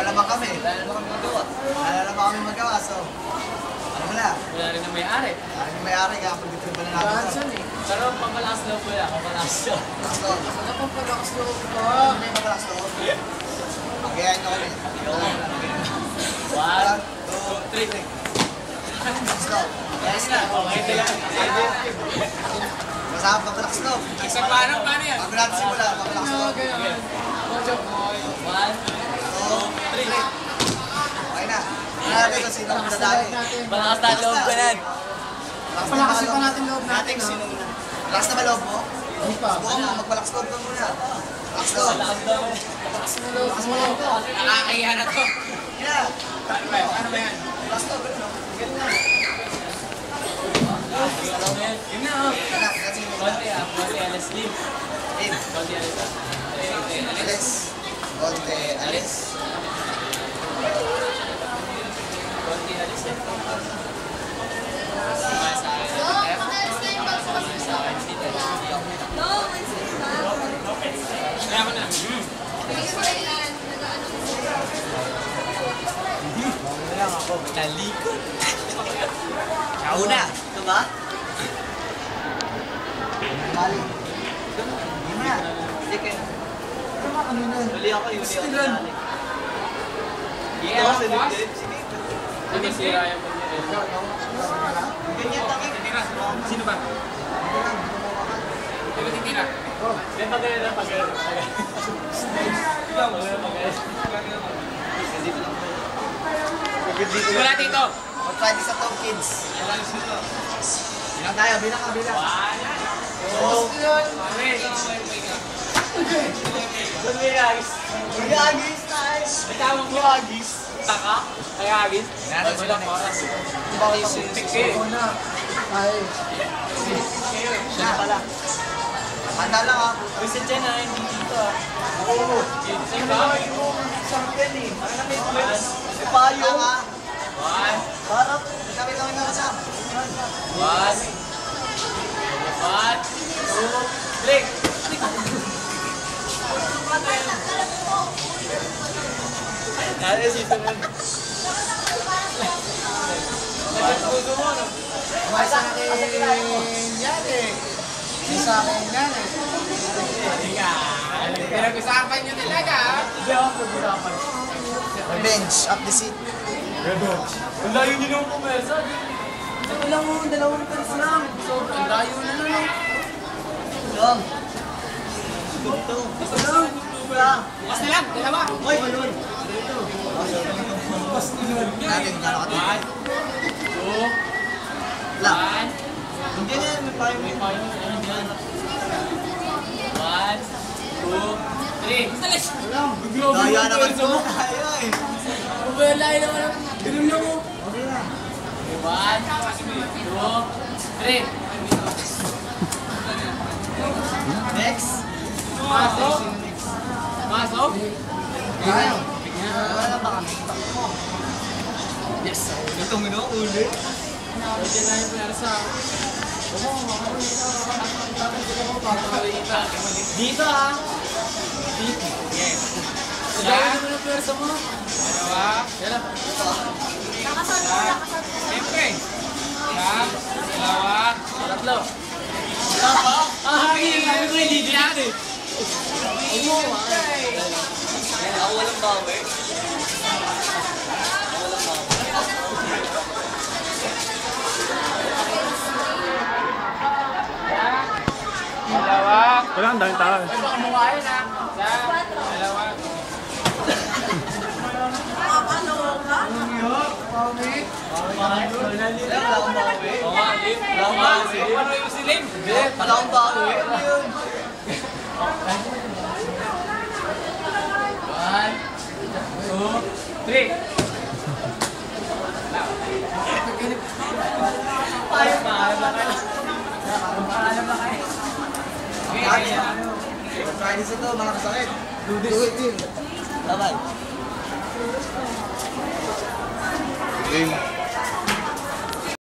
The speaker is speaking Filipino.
naman kami. Wala naman kami magawa. Wala naman kami magawa, so... Ano mo na? Wala rin na may-ari. Wala rin may-ari, kaya pag-tribal na natin ito. Pero pampalakas loob ko yan, pampalakas loob. Ano pang palakas loob ko? Ano may palakas loob? Pagayain nyo kami. 1, 2, 3. Palakas loob. Yes na. Okay na yan. Masama pang palakas loob. Paano yan? Bago natin simula, pang palakas loob. 1, 2, 3. Okay na. Ano natin kung sino ang madadali? Malakas na loob ko yan. Palakasin pa natin loob natin. Malakas na ba loob mo? Hindi pa. Subukan mo, magpalakas loob ka muna. Palakas loob. Malakas loob. Palakas mo loob. Nakakahiya na to. Yeah. Ano ba yan? Palakas loob. Ganun na. Yun na oh. Ganun na. Kasi mo. Konti alis sleep. In. Konti alis ah. Alis. Konti. Alis. Konti alis eh. Sumaya sa akin. Sumaya sa akin. Kaya mo na. Lang ako. Talikod. Ciao na. Ito ba? Mali. Hindi na. Hindi kayo. Ano ba kanina? Huli ako yung Stilan. Yeah, Ito, silip. Sige. Hindi sira yung pagkakita. Ganyan takin. Sino ba? Sino titira? May pagkakita na pagkakita. Wala dito. Mag-try this at home, kids. Bilang tayo. Bilang ka. Bilang. Agis. Agis. Nice. May tawag mo agis. Taka? Kaya agis? Natin sila Walang oras. Bakit ako? Sige. Ay. Siya pala. Handa lang ha. Uy, si Jen ah, hindi dito ah. Oo. Jen ba? Champion eh. Ano na may twins? May payo. One. Harap. Sabi lang nga kasam. One. One. Two. Three. Ano si Tunan? Nagpuso mo, no? May sa akin yan eh. May sa akin yan eh. Pinag-usapan nyo talaga, ah. Hindi ako pag-usapan. Revenge of the seat. Ang layo nyo nung pumersa. Wala mo, dalawang pers lang. Ang layo na lang. Lang. Ito. Lang. Lang. Bukas na lang, dalawa. Hoy, balon. Natin gano'n ka One. Two. Lang. One. Hindi na yan, may payo. May payo. Ano yan? One. Two. Three. Salis! Daya naman ito. Daya eh. Layo naman ako. Ganun lang mo. Okay na. One. Two. Three. Next. Pasok. Pasok. Ayan. Wala na ba kami? Yes. Itong uli. Pwede na yung pwersa. Dito ah. Dito. Yes. Dahil naman ang pwersa mo. Dalawa. Dalawa. Siyempre. Isa. Dalawa. Tatlo. Tapa? Ah, sabi ko hindi dito eh. Ako walang bawi. Dalawa. Wala, ang daming tao. Ay, baka mukha yun ah. Isa. Dalawa. Wala akong bawi. Oo nga, Lim. Oo nga, Lim. Ano yung si Lim? Wala akong bawi. Ano yun? One, two, three. Ayos na, alam na kayo. Alam na kayo. Okay, Try this ito, mga kasakit. Do it din. Bye-bye. Game.